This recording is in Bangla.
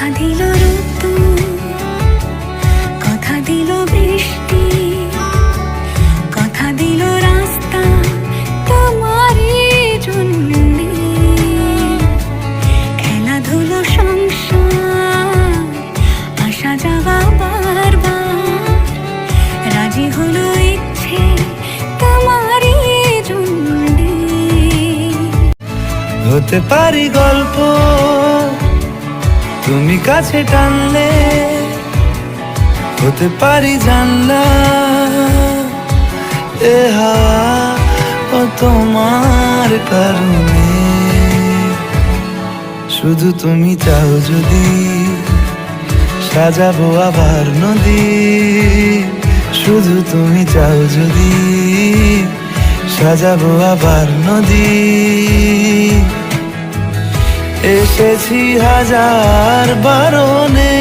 কথা দিল ঋতু, কথা দিল বৃষ্টি, কথা দিল রাস্তা তোমারই জন্যে। খেলাধুলো সংসার আসা যাওয়া বারবার, রাজি হলো ইচ্ছে তোমারই জন্যে। হতে পারি গল্প তুমি কাছে টানলে, হতে পারি জানলা এ হাওয়া ও তোমার কারণে। শুধু তুমি চাও যদি সাজাবো আবার নদী, শুধু তুমি চাও যদি সাজাবো আবার নদী। এসেছি হাজার বারণে